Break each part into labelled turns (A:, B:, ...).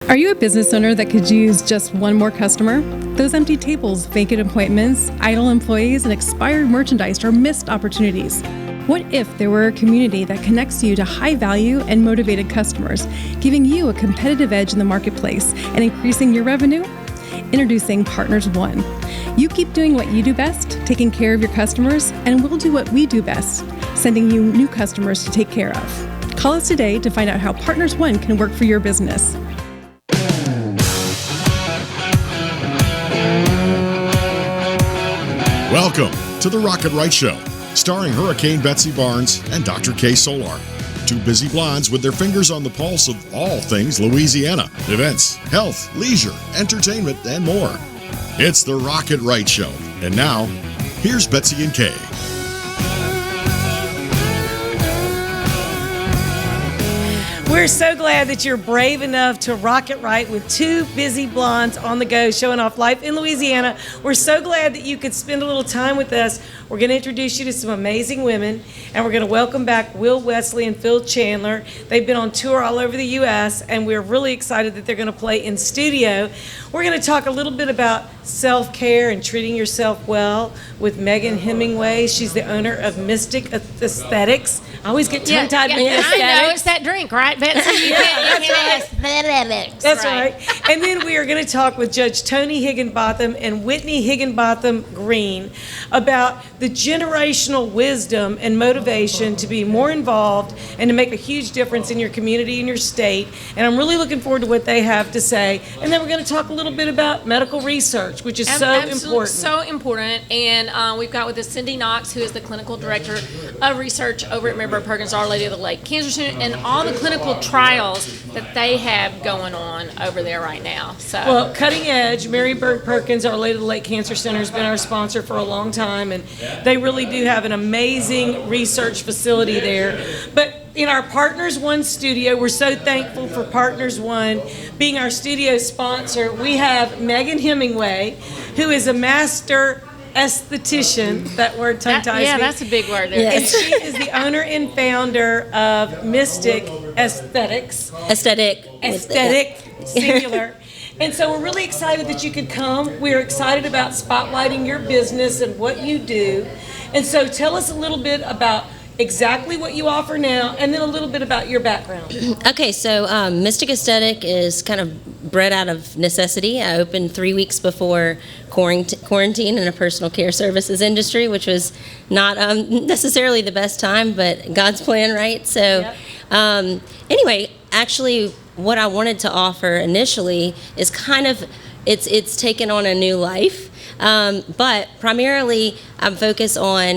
A: Are you a business owner that could use just one more customer? Those empty tables, vacant appointments, idle employees, and expired merchandise are missed opportunities. What if there were a community that connects you to high-value and motivated customers, giving you a competitive edge in the marketplace and increasing your revenue? Introducing Partners One. You keep doing what you do best, taking care of your customers, and we'll do what we do best, sending you new customers to take care of. Call us today to find out how Partners One can work for your business.
B: Welcome to the Rocket Right Show, starring Hurricane Betsy Barnes and Dr. K. Solar. Two busy blondes with their fingers on the pulse of all things Louisiana. Events, health, leisure, entertainment, and more. It's the Rocket Right Show. And now, here's Betsy and Kay.
C: We're so glad that you're brave enough to rock it right with two busy blondes on the go showing off life in Louisiana. We're so glad that you could spend a little time with us. We're going to introduce you to some amazing women, and we're going to welcome back Will Wesley and Phil Chandler. They've been on tour all over the U.S., and we're really excited that they're going to play in studio. We're going to talk a little bit about self-care and treating yourself well with Meghan Hemingway. She's the owner of Mystic Aesthetics. I always get tongue-tied with aesthetics.
D: I know, it's that drink, right, Betsy? You can't aesthetics.
C: That's right. And then we are going to talk with Judge Toni Higginbotham and Whitney Higginbotham Greene about the generational wisdom and motivation to be more involved and to make a huge difference in your community and your state. And I'm really looking forward to what they have to say. And then we're going to talk a little bit about medical research, which is so important.
D: So important. And we've got with us Cyndi Knox, who is the clinical director of research over at Perkins, Our Lady of the Lake Cancer Center, and all the clinical trials that they have going on over there right now. So,
C: well, cutting edge. Mary Bird Perkins, Our Lady of the Lake Cancer Center, has been our sponsor for a long time, and they really do have an amazing research facility there. But in our Partners One studio, we're so thankful for Partners One being our studio sponsor. We have Meghan Hemingway, who is a master esthetician. That word tongue-ties me.
D: That's a big word there.
C: Yes. And she is the owner and founder of Mystic Aesthetics.
E: Aesthetic,
C: singular. And so we're really excited that you could come. We're excited about spotlighting your business and what you do. And so tell us a little bit about exactly what you offer now, and then a little bit about your background.
E: Okay, so Mystic Aesthetic is kind of bred out of necessity. I opened 3 weeks before quarantine in a personal care services industry, which was not necessarily the best time, but God's plan, right? So anyway, actually what I wanted to offer initially is kind of, it's taken on a new life. But primarily, I'm focused on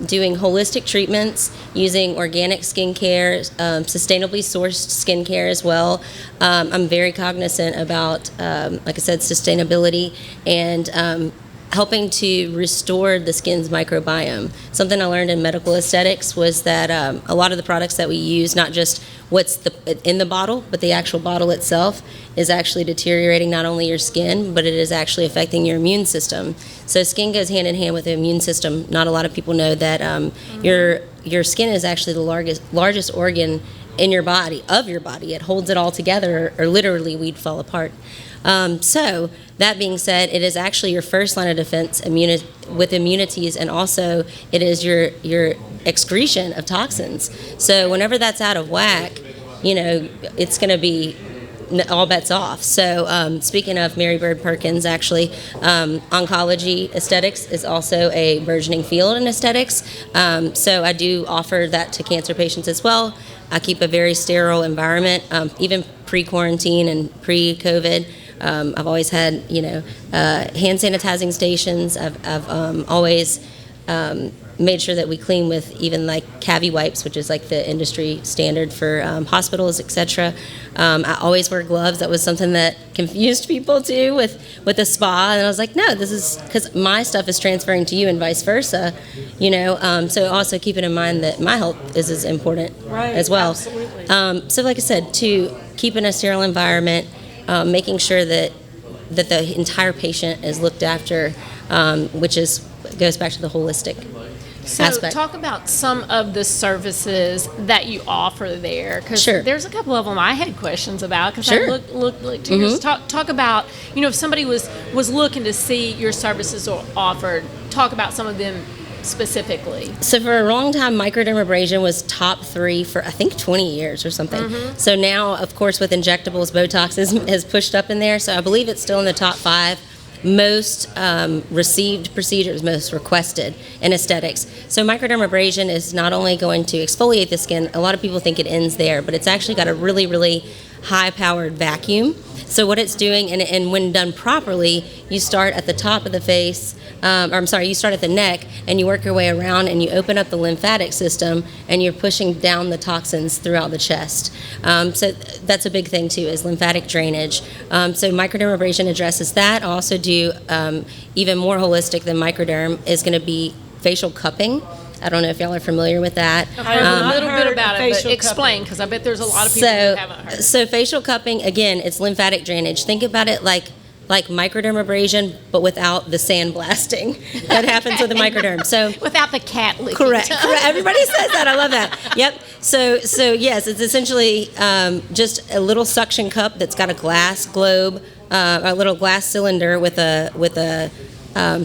E: doing holistic treatments, using organic skincare, sustainably sourced skincare as well. I'm very cognizant about, like I said, sustainability and helping to restore the skin's microbiome. Something I learned in medical aesthetics was that a lot of the products that we use, not just what's in the bottle, but the actual bottle itself is actually deteriorating not only your skin, but it is actually affecting your immune system. So skin goes hand in hand with the immune system. Not a lot of people know that your skin is actually the largest organ in your body, of your body. It holds it all together, or literally we'd fall apart. So that being said, it is actually your first line of defense with immunities, and also it is your excretion of toxins. So whenever that's out of whack, it's going to be all bets off. So speaking of Mary Bird Perkins, actually, oncology aesthetics is also a burgeoning field in aesthetics. So I do offer that to cancer patients as well. I keep a very sterile environment, even pre-quarantine and pre-COVID. I've always had, hand sanitizing stations. I've always made sure that we clean with even like Cavi wipes, which is like the industry standard for hospitals, etc. I always wear gloves. That was something that confused people too with the spa, and I was like, no, this is because my stuff is transferring to you and vice versa, so also keeping in mind that my health is as important as well.
C: Absolutely.
E: So like I said, to keep in a sterile environment, making sure that the entire patient is looked after, which goes back to the holistic.
D: So
E: aspect.
D: talk about some of the services that you offer there, because
E: Sure.
D: there's a couple of them I had questions about. Because
E: Sure.
D: I looked to yours. Talk about, if somebody was looking to see your services offered, talk about some of them specifically.
E: So for a long time, microdermabrasion was top 3 for I think 20 years or something. So now, of course, with injectables, Botox has pushed up in there. So I believe it's still in the top 5 most received procedures, most requested in aesthetics. So microdermabrasion is not only going to exfoliate the skin. A lot of people think it ends there, but it's actually got a really, really high-powered vacuum. So what it's doing, and when done properly, you start at the top of the face, you start at the neck, and you work your way around, and you open up the lymphatic system, and you're pushing down the toxins throughout the chest. So that's a big thing, too, is lymphatic drainage. So microdermabrasion addresses that. I also do, even more holistic than microderm, is going to be facial cupping. I don't know if y'all are familiar with that.
D: I've heard a little bit about it, but explain, because I bet there's a lot of people who haven't heard.
E: So facial cupping, again, it's lymphatic drainage. Think about it like microdermabrasion, but without the sandblasting that happens with the microderm. So
D: without the cat licking.
E: Correct. Everybody says that. I love that. Yep. So yes, it's essentially just a little suction cup that's got a glass globe, a little glass cylinder with a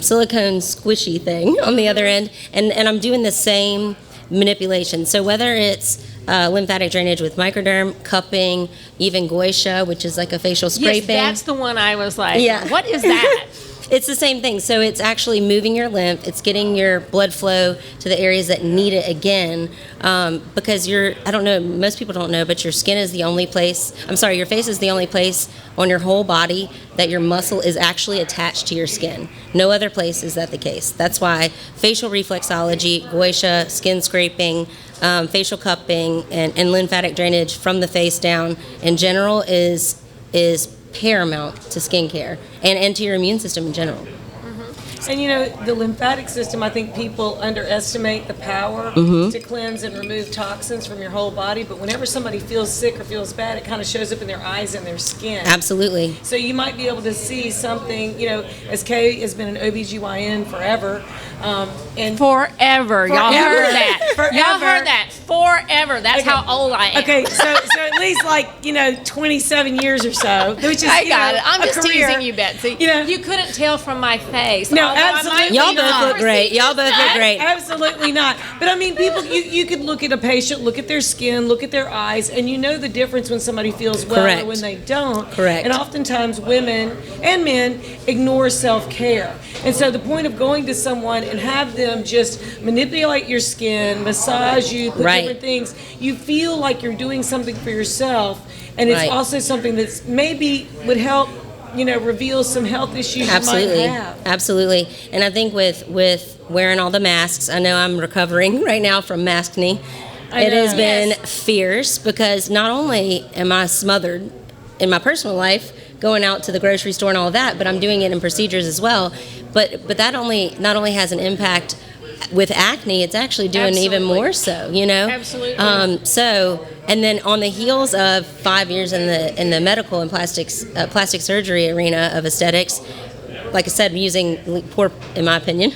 E: silicone squishy thing on the other end, and I'm doing the same manipulation. So whether it's lymphatic drainage with microderm, cupping, even goisha, which is like a facial scraping.
D: Yes, that's the one I was like,
E: Yeah.
D: What is that?
E: It's the same thing. So it's actually moving your lymph. It's getting your blood flow to the areas that need it again. Because I don't know, most people don't know, but your skin is the only place, your face is the only place on your whole body that your muscle is actually attached to your skin. No other place is that the case. That's why facial reflexology, goisha, skin scraping, facial cupping, and lymphatic drainage from the face down in general is paramount to skincare and to your immune system in general.
C: And the lymphatic system, I think people underestimate the power to cleanse and remove toxins from your whole body. But whenever somebody feels sick or feels bad, it kind of shows up in their eyes and their skin.
E: Absolutely.
C: So you might be able to see something, as Kay has been an OBGYN forever. And
D: Forever. Y'all heard that.
C: Forever.
D: Y'all heard that. Forever. That's how old I am.
C: Okay, so at least 27 years or so, which is
D: I got it. I'm
C: a
D: just
C: career.
D: teasing you, Betsy. You couldn't tell from my face.
C: No,
D: although I might
C: absolutely
D: be
E: Y'all both
D: not.
E: look great. Y'all both look great.
C: Absolutely not. But I mean, people, you could look at a patient, look at their skin, look at their eyes, and you know the difference when somebody feels well
E: Correct.
C: or when they don't.
E: Correct.
C: And oftentimes women and men ignore self-care. And so the point of going to someone and have them just manipulate your skin, massage you, put
E: Right.
C: different things, you feel like you're doing something for yourself. And it's
E: Right.
C: also something that's maybe would help, reveal some health issues
E: Absolutely.
C: you might have.
E: Absolutely. And I think with wearing all the masks, I know I'm recovering right now from maskne. It has been fierce because not only am I smothered in my personal life, going out to the grocery store and all that, but I'm doing it in procedures as well. But that not only has an impact with acne, it's actually doing even more so,
D: Absolutely.
E: And then on the heels of 5 years in the medical and plastic surgery arena of aesthetics, like I said, using poor, in my opinion,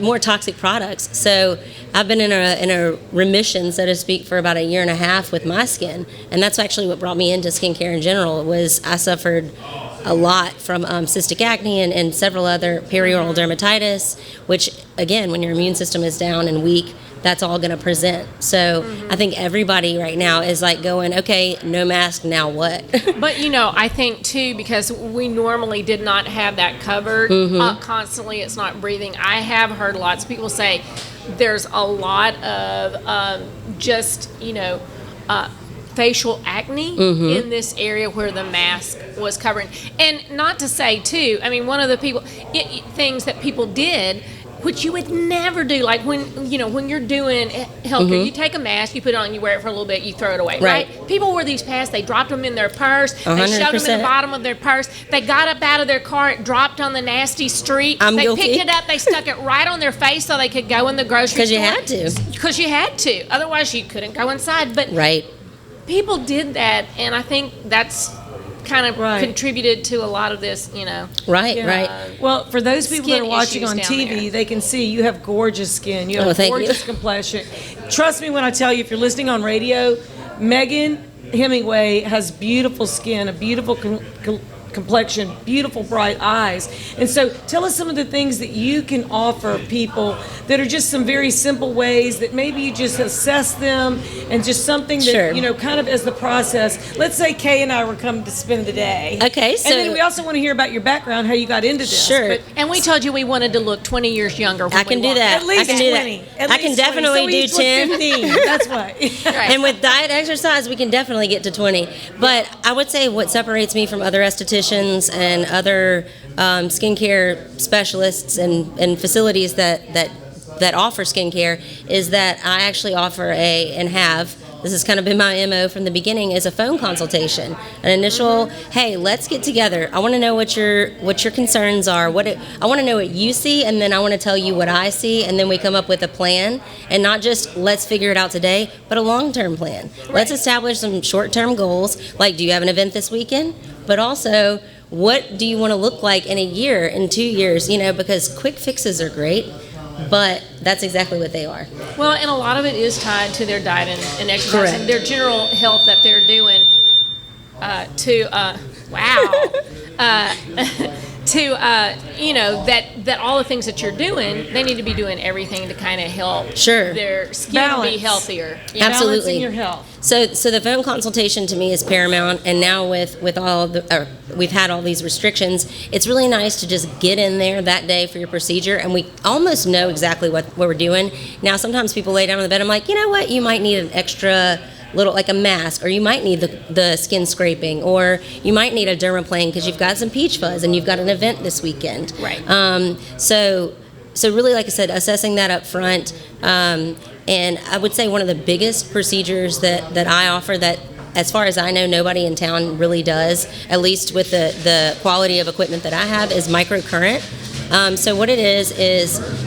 E: more toxic products. So I've been in a remission, so to speak, for about 1.5 years with my skin, and that's actually what brought me into skincare in general. Was I suffered a lot from cystic acne and several other perioral dermatitis, which again, when your immune system is down and weak, that's all going to present. So I think everybody right now is like going, okay, no mask, now what?
D: But I think too, because we normally did not have that covered constantly, it's not breathing. I have heard lots of people say there's a lot of facial acne in this area where the mask was covering. And not to say too, I mean, one of the things that people did, which you would never do, like when you're doing healthcare, you take a mask, you put it on, you wear it for a little bit, you throw it away, right? People wore these masks, they dropped them in their purse,
E: 100%.
D: they shoved them in the bottom of their purse, they got up out of their car, it dropped on the nasty street,
E: I'm
D: they
E: guilty.
D: picked it up, they stuck it right on their face so they could go in the grocery store.
E: Because you had to.
D: Otherwise you couldn't go inside. But
E: Right.
D: people did that, and I think that's kind of
C: Right.
D: contributed to a lot of this, you know.
E: Right,
C: Yeah.
E: right.
C: Well, for those people that
D: Skin
C: are watching
D: issues
C: on
D: down
C: TV,
D: there.
C: they can see you have gorgeous skin. You have a
E: thank you.
C: gorgeous complexion. Trust me when I tell you, if you're listening on radio, Meghan Hemingway has beautiful skin, a beautiful complexion, beautiful bright eyes. And so tell us some of the things that you can offer people that are just some very simple ways that maybe you just assess them and just something that,
E: Sure.
C: you know, kind of as the process. Let's say Kay and I were coming to spend the day.
E: Okay, so-
C: And then we also want to hear about your background, how you got into this.
E: Sure.
C: But
D: And we told you we wanted to look 20 years younger. When
E: I can
D: we
E: do
D: walked.
E: that.
C: at least
E: I can do
C: 20.
E: that.
C: At
E: I can
C: least 20.
E: definitely
C: So we
E: do
C: each look
E: 10.
C: 15. That's why.
D: Right.
E: And with diet exercise, we can definitely get to 20. But I would say what separates me from other estheticians and other skincare specialists and facilities that offer skincare is that I actually offer this has kind of been my MO from the beginning, is a phone consultation. An initial, hey, let's get together. I want to know what your concerns are. I want to know what you see, and then I want to tell you what I see, and then we come up with a plan, and not just let's figure it out today, but a long-term plan. Let's establish some short-term goals, like do you have an event this weekend? But also, what do you want to look like in a year, in 2 years? You know, because quick fixes are great, but that's exactly what they are.
D: Well, and a lot of it is tied to their diet and exercise
E: Correct.
D: and their general health that they're doing you know, that all the things that you're doing, they need to be doing everything to kind of help
E: Sure.
D: their skin
C: Balance.
D: be healthier. You
E: Absolutely.
D: know?
C: Balancing your health.
E: So the phone consultation to me is paramount, and now with all we've had all these restrictions, it's really nice to just get in there that day for your procedure, and we almost know exactly what we're doing. Now, sometimes people lay down on the bed, I'm like, you know what, you might need an extra little, like a mask, or you might need the skin scraping, or you might need a dermaplane because you've got some peach fuzz and you've got an event this weekend.
D: Right.
E: So really, like I said, assessing that up front. And I would say one of the biggest procedures that I offer that, as far as I know, nobody in town really does, at least with the quality of equipment that I have, is microcurrent. So what it is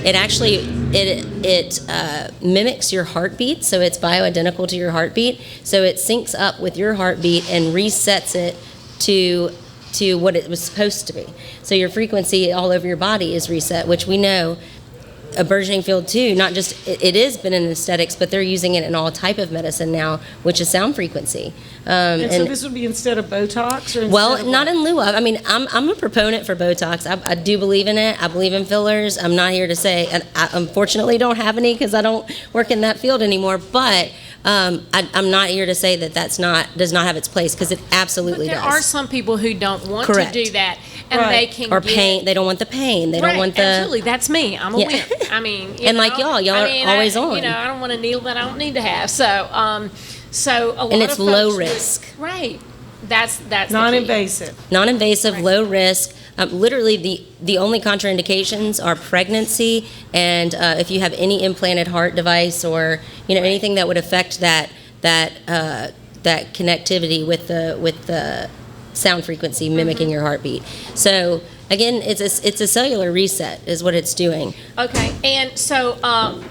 E: it actually mimics your heartbeat, so it's bioidentical to your heartbeat. So it syncs up with your heartbeat and resets it to what it was supposed to be. So your frequency all over your body is reset, which we know a burgeoning field too. Not just it has been in aesthetics, but they're using it in all type of medicine now, which is sound frequency.
C: And so this would be instead of Botox, or
E: Well, not in lieu of. I mean, I'm a proponent for Botox. I do believe in it. I believe in fillers. I'm not here to say, and I unfortunately don't have any because I don't work in that field anymore. But I'm not here to say that does not have its place, because it absolutely
D: But there
E: does.
D: are some people who don't want
E: Correct.
D: to do that, and
C: Right.
D: they can
E: Or
D: get,
E: pain. They don't want the pain. They don't
D: Right,
E: want the.
D: absolutely. That's me. I'm a
E: Yeah.
D: wimp. I mean, you
E: And
D: know,
E: like y'all are always on.
D: You know, I don't want a needle that I don't need to have. So a lot
E: And
D: of
E: it's low
D: folks would-
E: risk.
D: right. That's the key.
C: non-invasive.
E: Non-invasive, low risk. Literally, the only contraindications are pregnancy, and if you have any implanted heart device, or anything that would affect that connectivity with the sound frequency mimicking your heartbeat. So again, it's a cellular reset is what it's doing.
D: Okay, and so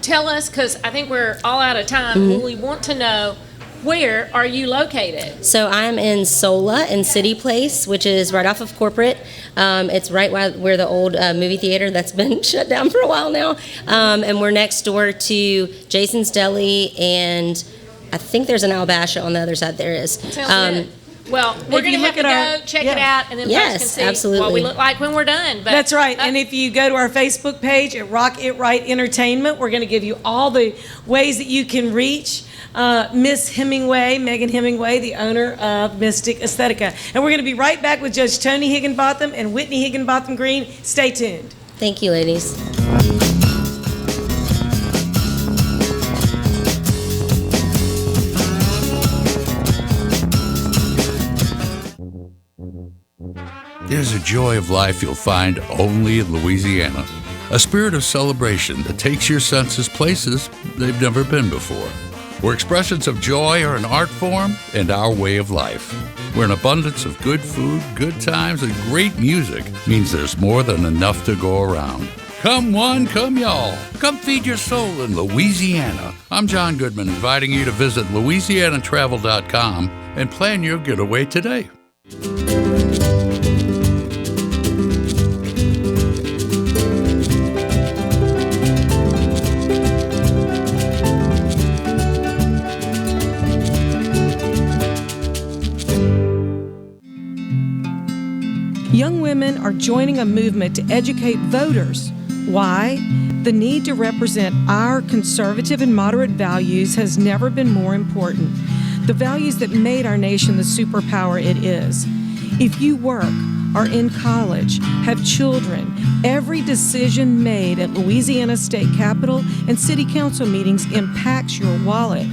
D: tell us, because I think we're all out of time.
E: Mm-hmm.
D: We want to know, where are you located?
E: So I'm in Sola in City Place, which is right off of Corporate. It's right where the old movie theater that's been shut down for a while now. And we're next door to Jason's Deli, and I think there's an Albasha on the other side. There is.
D: Sounds good. Well, we're going to have to go check it out, and then
E: Yes,
D: folks can see
E: absolutely.
D: what we look like when we're done. But
C: That's right. And if you go to our Facebook page at Rock It Right Entertainment, we're going to give you all the ways that you can reach Miss Hemingway, Meghan Hemingway, the owner of Mystic Aesthetica. And we're going to be right back with Judge Toni Higginbotham and Whitney Higginbotham Greene. Stay tuned.
E: Thank you, ladies.
F: There's a joy of life you'll find only in Louisiana. A spirit of celebration that takes your senses places they've never been before. Where expressions of joy are an art form and our way of life. Where an abundance of good food, good times, and great music means there's more than enough to go around. Come one, come y'all. Come feed your soul in Louisiana. I'm John Goodman, inviting you to visit LouisianaTravel.com and plan your getaway today.
C: Young women are joining a movement to educate voters. Why? The need to represent our conservative and moderate values has never been more important. The values that made our nation the superpower it is. If you work, are in college, have children, every decision made at Louisiana State Capitol and City Council meetings impacts your wallet,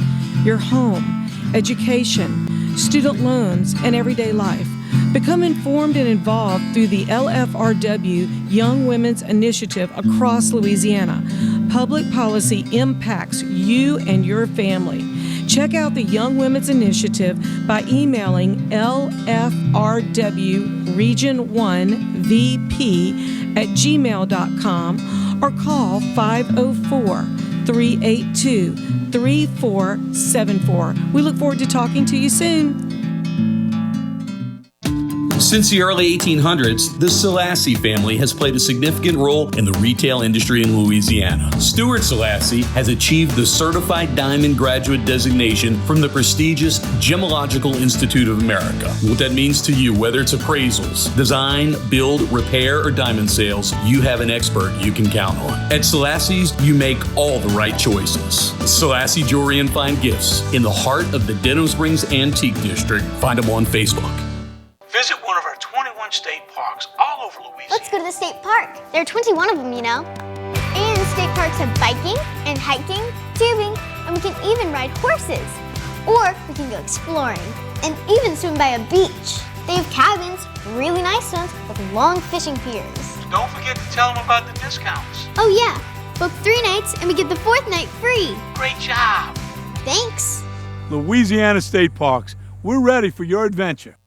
C: your home, education, student loans, and everyday life. Become informed and involved through the LFRW Young Women's Initiative across Louisiana. Public policy impacts you and your family. Check out the Young Women's Initiative by emailing lfrwregion1vp@gmail.com or call 504-382-3474. We look forward to talking to you soon.
G: Since the early 1800s, the Selassie family has played a significant role in the retail industry in Louisiana. Stuart Selassie has achieved the Certified Diamond Graduate designation from the prestigious Gemological Institute of America. What that means to you, whether it's appraisals, design, build, repair, or diamond sales, you have an expert you can count on. At Selassie's, you make all the right choices. Selassie Jewelry and Fine Gifts in the heart of the Denham Springs Antique District. Find them on Facebook.
H: Visit one of our 21 state parks all over Louisiana.
I: Let's go to the state park. There are 21 of them, you know. And state parks have biking and hiking, tubing, and we can even ride horses. Or we can go exploring and even swim by a beach. They have cabins, really nice ones, with long fishing piers.
H: Don't forget to tell them about the discounts.
I: Oh yeah, book 3 nights and we get the 4th night free.
H: Great job.
I: Thanks.
J: Louisiana State Parks, we're ready for your adventure.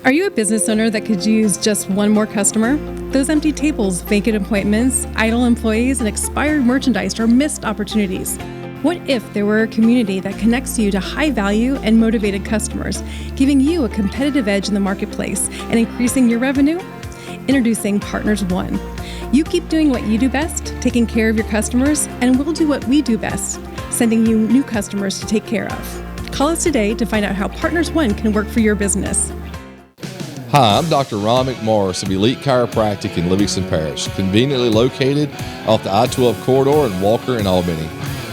A: Are you a business owner that could use just one more customer? Those empty tables, vacant appointments, idle employees, and expired merchandise are missed opportunities. What if there were a community that connects you to high-value and motivated customers, giving you a competitive edge in the marketplace and increasing your revenue? Introducing Partners One. You keep doing what you do best, taking care of your customers, and we'll do what we do best, sending you new customers to take care of. Call us today to find out how Partners One can work for your business.
K: Hi, I'm Dr. Ron Mcmorris of Elite Chiropractic in Livingston Parish, conveniently located off the I-12 corridor in Walker and Albany.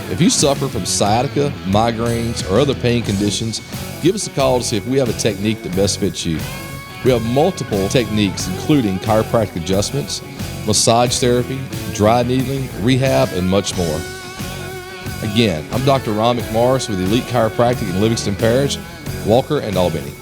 K: If you suffer from sciatica, migraines, or other pain conditions, give us a call to see if we have a technique that best fits you. We have multiple techniques including chiropractic adjustments, massage therapy, dry needling, rehab, and much more. Again, I'm Dr. Ron Mcmorris with Elite Chiropractic in Livingston Parish, Walker, and Albany.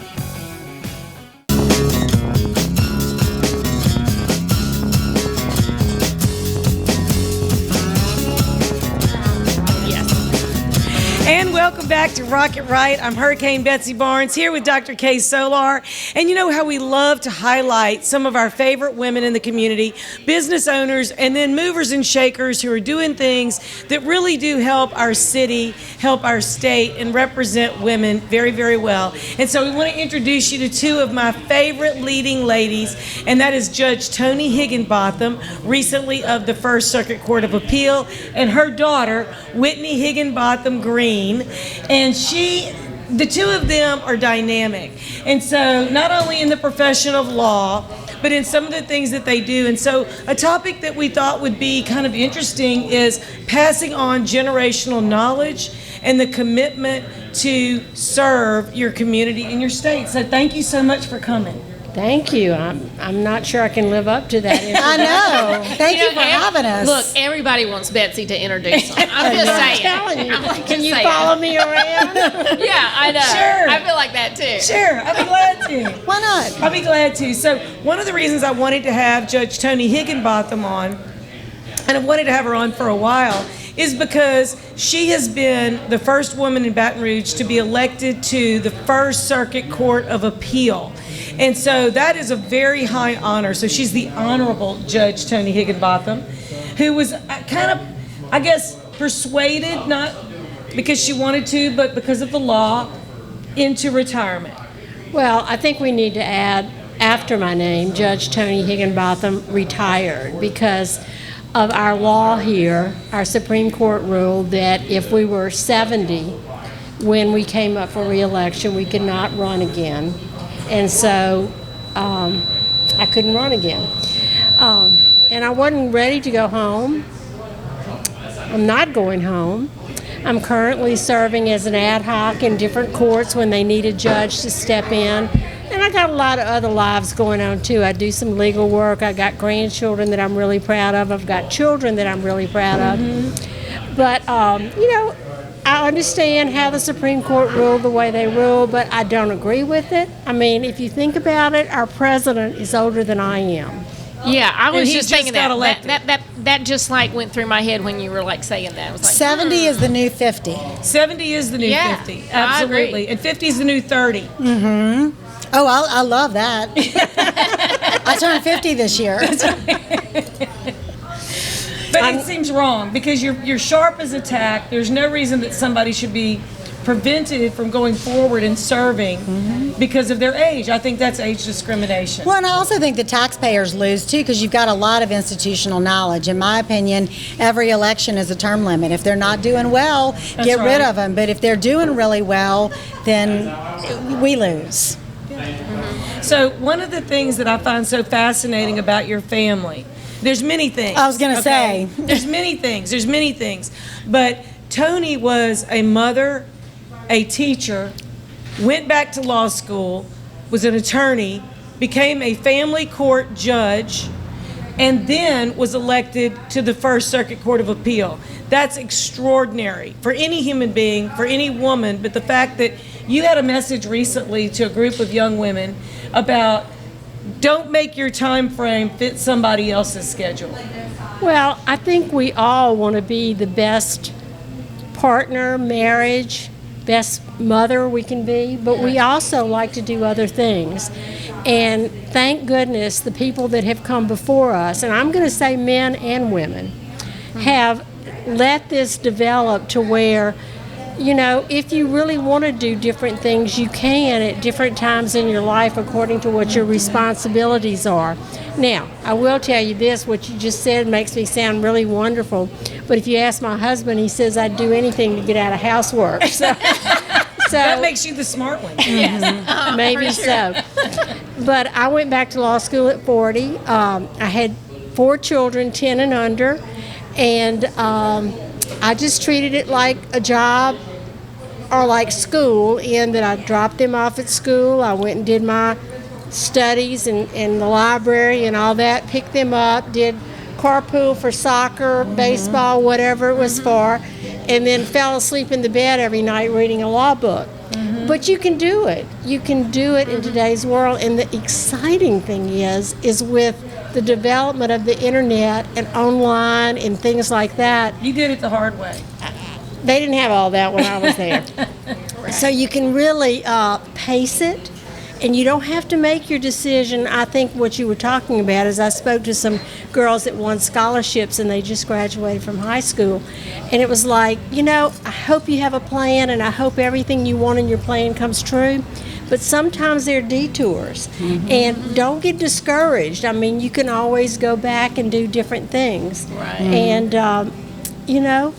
C: And welcome back to Rock It Right. I'm Hurricane Betsy Barnes here with Dr. K. Solar. And you know how we love to highlight some of our favorite women in the community, business owners, and then movers and shakers who are doing things that really do help our city, help our state, and represent women very, very well. And so we want to introduce you to two of my favorite leading ladies, and that is Judge Toni Higginbotham, recently of the First Circuit Court of Appeal, and her daughter, Whitney Higginbotham Greene. And the two of them are dynamic. And so not only in the profession of law, but in some of the things that they do. And so a topic that we thought would be kind of interesting is passing on generational knowledge and the commitment to serve your community and your state. So thank you so much for coming.
L: Thank you. I'm not sure I can live up to that.
M: I know. Thank you for having us.
D: Look, everybody wants Betsy to introduce them. I'm just saying.
L: Telling you. Can you
D: saying.
L: follow me around?
D: Yeah, I know.
C: Sure.
D: I feel like that too.
C: Sure, I'd be glad to.
M: Why not?
C: I'll be glad to. So one of the reasons I wanted to have Judge Toni Higginbotham on, and I've wanted to have her on for a while, is because she has been the first woman in Baton Rouge to be elected to the First Circuit Court of Appeal. And so that is a very high honor. So she's the Honorable Judge Toni Higginbotham, who was kind of, I guess, persuaded, not because she wanted to, but because of the law, into retirement.
L: Well, I think we need to add, after my name, Judge Toni Higginbotham retired, because of our law here. Our Supreme Court ruled that if we were 70 when we came up for re-election, we could not run again. And so I couldn't run again. And I wasn't ready to go home. I'm not going home. I'm currently serving as an ad hoc in different courts when they need a judge to step in. And I got a lot of other lives going on too. I do some legal work. I got grandchildren that I'm really proud of. I've got children that I'm really proud of. But, you know, I understand how the Supreme Court ruled the way they ruled, but I don't agree with it. I mean, if you think about it, our president is older than I am.
D: Yeah, I was
C: he
D: just thinking
C: got elected.
D: that just like went through my head when you were like saying that. I was like,
M: 70 is the new 50.
C: 70 is the new 50. Absolutely. And 50 is the new 30.
M: Mm-hmm. Oh, I love that. I turned 50 this year.
C: But it seems wrong because you're sharp as a tack. There's no reason that somebody should be prevented from going forward and serving because of their age. I think that's age discrimination.
M: Well, and I also think the taxpayers lose too, because you've got a lot of institutional knowledge. In my opinion, every election is a term limit. If they're not doing well, get rid of them. But if they're doing really well, then we lose.
C: So one of the things that I find so fascinating about your family, there's many things.
M: I was going to say.
C: There's many things. But Toni was a mother, a teacher, went back to law school, was an attorney, became a family court judge, and then was elected to the First Circuit Court of Appeal. That's extraordinary for any human being, for any woman, but the fact that you had a message recently to a group of young women about don't make your time frame fit somebody else's schedule.
L: Well, I think we all want to be the best partner, marriage, best mother we can be, but we also like to do other things. And thank goodness the people that have come before us, and I'm going to say men and women, have let this develop to where, you know, if you really want to do different things, you can at different times in your life according to what your responsibilities are. Now, I will tell you this, what you just said makes me sound really wonderful, but if you ask my husband, he says I'd do anything to get out of housework. So
C: that makes you the smart one.
L: Yes, maybe so. But I went back to law school at 40. I had 4 children, 10 and under, and I just treated it like a job or like school, in that I dropped them off at school. I went and did my studies in the library and all that, picked them up, did carpool for soccer, baseball, whatever it was for, and then fell asleep in the bed every night reading a law book. But you can do it. You can do it in today's world, and the exciting thing is with the development of the internet and online and things like that.
C: You did it the hard way.
L: They didn't have all that when I was there. So you can really pace it, and you don't have to make your decision. I think what you were talking about is I spoke to some girls that won scholarships, and they just graduated from high school. And it was like, you know, I hope you have a plan, and I hope everything you want in your plan comes true. But sometimes there are detours, and don't get discouraged. I mean, you can always go back and do different things.
C: Right.
L: And, you know,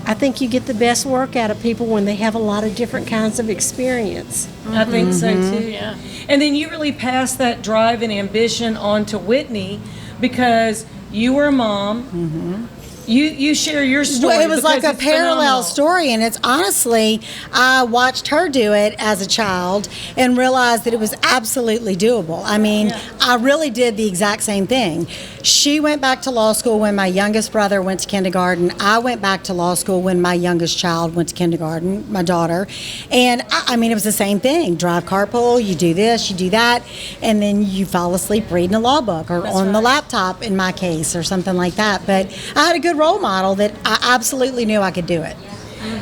L: I think you get the best work out of people when they have a lot of different kinds of experience.
C: I think so too. Yeah. And then you really passed that drive and ambition on to Whitney, because you were a mom. You share your story.
M: Well, it was like a parallel story, and it's honestly, I watched her do it as a child and realized that it was absolutely doable. I mean, I really did the exact same thing. She went back to law school when my youngest brother went to kindergarten. I went back to law school when my youngest child went to kindergarten, my daughter. And I mean, it was the same thing. Drive carpool, you do this, you do that, and then you fall asleep reading a law book or on the laptop, in my case, or something like that. But I had a good role model that I absolutely knew I could do it.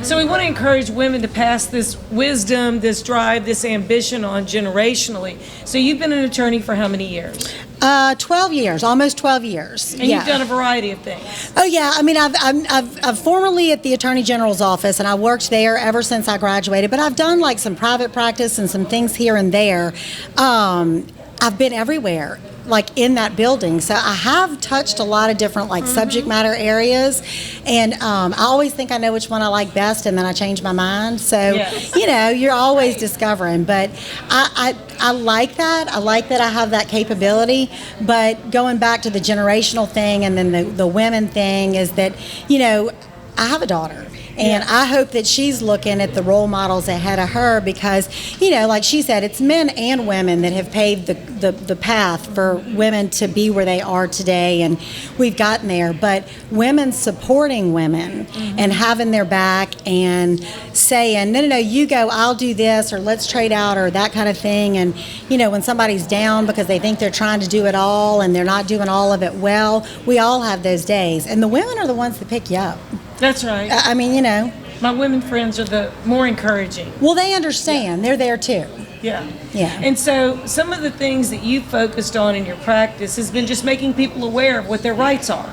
C: So we want to encourage women to pass this wisdom, this drive, this ambition on generationally. So you've been an attorney for how many years?
M: 12 years, almost 12 years.
C: And you've done a variety of things.
M: Oh yeah, I mean, I've formerly at the Attorney General's office, and I worked there ever since I graduated. But I've done like some private practice and some things here and there. I've been everywhere, like in that building. So I have touched a lot of different like subject matter areas, and I always think I know which one I like best, and then I change my mind. So you know, you're always discovering. But I like that. I like that I have that capability. But going back to the generational thing and then the women thing is that, you know, I have a daughter. And I hope that she's looking at the role models ahead of her because, you know, like she said, it's men and women that have paved the path for women to be where they are today, and we've gotten there. But women supporting women and having their back and saying, no, you go, I'll do this, or let's trade out, or that kind of thing. And, you know, when somebody's down because they think they're trying to do it all and they're not doing all of it well, we all have those days. And the women are the ones that pick you up.
C: That's right.
M: I mean, you know.
C: My women friends are the more encouraging.
M: Well, they understand. They're there too.
C: Yeah.
M: Yeah.
C: And so some of the things that you focused on in your practice has been just making people aware of what their rights are.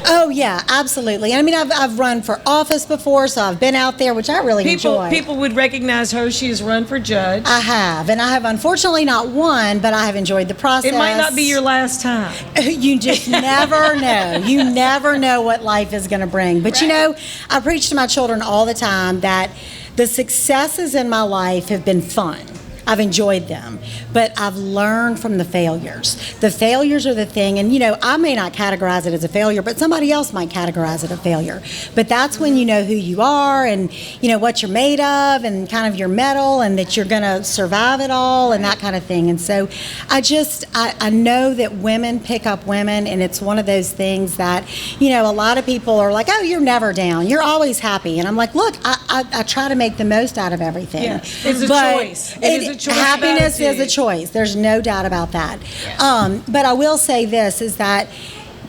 M: Oh, yeah, absolutely. I mean, I've run for office before, so I've been out there, which I really enjoy.
C: People would recognize her. She has run for judge.
M: I have, and I have unfortunately not won, but I have enjoyed the process.
C: It might not be your last time.
M: You just never know. You never know what life is going to bring. But, you know, I preach to my children all the time that the successes in my life have been fun. I've enjoyed them, but I've learned from the failures. The failures are the thing, and you know, I may not categorize it as a failure, but somebody else might categorize it a failure. But that's when you know who you are and you know what you're made of and kind of your mettle and that you're going to survive it all and that kind of thing. And so I know that women pick up women, and it's one of those things that, you know, a lot of people are like, oh, you're never down. You're always happy. And I'm like, look, I try to make the most out of everything.
C: Yeah. It's a choice. It is a choice.
M: Happiness is a choice. There's no doubt about that. But I will say this, is that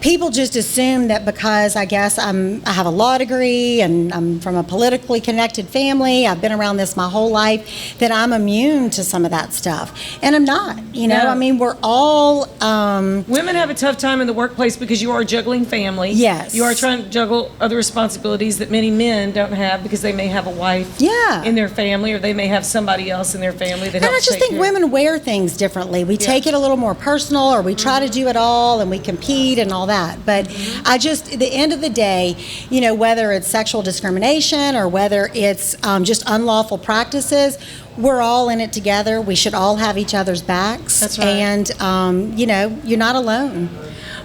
M: people just assume that because I guess I have a law degree and I'm from a politically connected family, I've been around this my whole life, that I'm immune to some of that stuff. And I'm not, you know. I mean, we're all...
C: Women have a tough time in the workplace because you are juggling family.
M: Yes.
C: You are trying to juggle other responsibilities that many men don't have because they may have a wife in their family, or they may have somebody else in their family that helps.
M: And I just think women wear things differently. We take it a little more personal, or we try to do it all, and we compete and all that. But I just, at the end of the day, you know, whether it's sexual discrimination or whether it's just unlawful practices, we're all in it together. We should all have each other's backs.
C: That's right.
M: And, you know, you're not alone.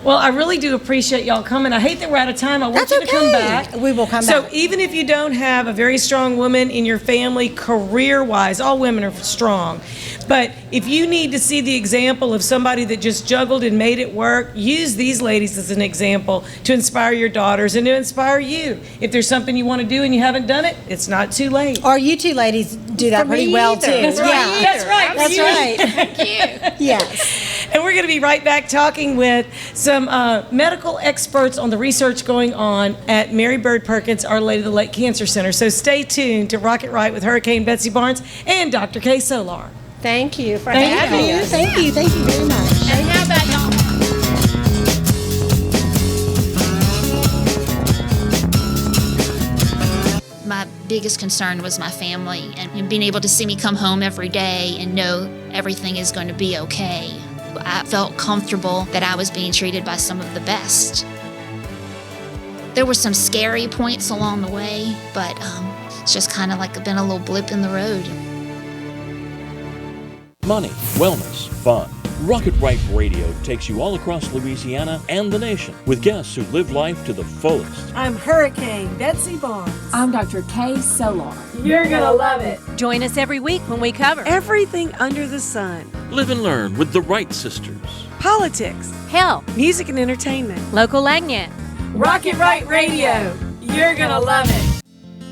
C: Well, I really do appreciate y'all coming. I hate that we're out of time. I want you to come back.
M: We will come back.
C: So even if you don't have a very strong woman in your family, career-wise, all women are strong. But if you need to see the example of somebody that just juggled and made it work, use these ladies as an example to inspire your daughters and to inspire you. If there's something you want to do and you haven't done it, it's not too late.
M: Or you two ladies do that pretty well, too.
C: That's right.
M: Yeah.
C: That's right.
M: That's right.
D: Thank you.
M: Yes.
C: And we're going to be right back talking with some medical experts on the research going on at Mary Bird Perkins, Our Lady of the Lake Cancer Center. So stay tuned to Rock It Right with Hurricane Betsy Barnes and Dr. K. Solar.
L: Thank you for having us.
M: Thank you very much.
D: And how about y'all?
N: My biggest concern was my family and being able to see me come home every day and know everything is going to be okay. I felt comfortable that I was being treated by some of the best. There were some scary points along the way, but it's just kind of like been a little blip in the road.
O: Money, wellness, fun. Rocket Right Radio takes you all across Louisiana and the nation with guests who live life to the fullest.
C: I'm Hurricane Betsy Barnes.
P: I'm Dr. K. Solar.
C: You're going to love it.
P: Join us every week when we cover
C: Everything under the sun.
O: Live and learn with the Wright sisters.
C: Politics.
P: health,
C: Music and entertainment.
P: local Lagnet.
C: Rocket Right Radio. You're going to love it.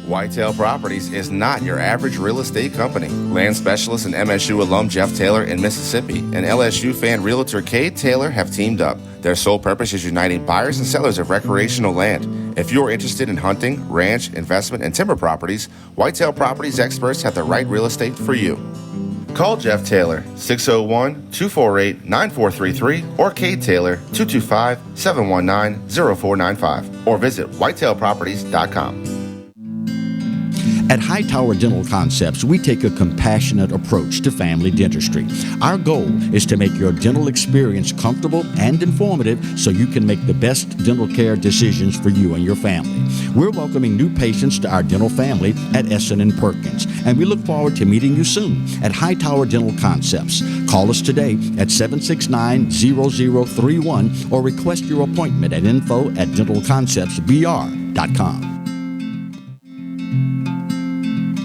Q: Whitetail Properties is not your average real estate company. Land specialist and MSU alum Jeff Taylor in Mississippi and LSU fan realtor Cade Taylor have teamed up. Their sole purpose is uniting buyers and sellers of recreational land. If you're interested in hunting, ranch, investment, and timber properties, Whitetail Properties experts have the right real estate for you. Call Jeff Taylor, 601-248-9433, or Kate Taylor, 225-719-0495, or visit whitetailproperties.com.
R: At Hightower Dental Concepts, we take a compassionate approach to family dentistry. Our goal is to make your dental experience comfortable and informative so you can make the best dental care decisions for you and your family. We're welcoming new patients to our dental family at Essen and Perkins, and we look forward to meeting you soon at Hightower Dental Concepts. Call us today at 769-0031 or request your appointment at info@dentalconceptsbr.com.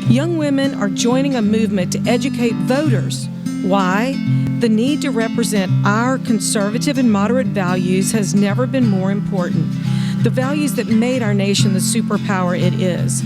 C: Young women are joining a movement to educate voters. Why? The need to represent our conservative and moderate values has never been more important. The values that made our nation the superpower it is.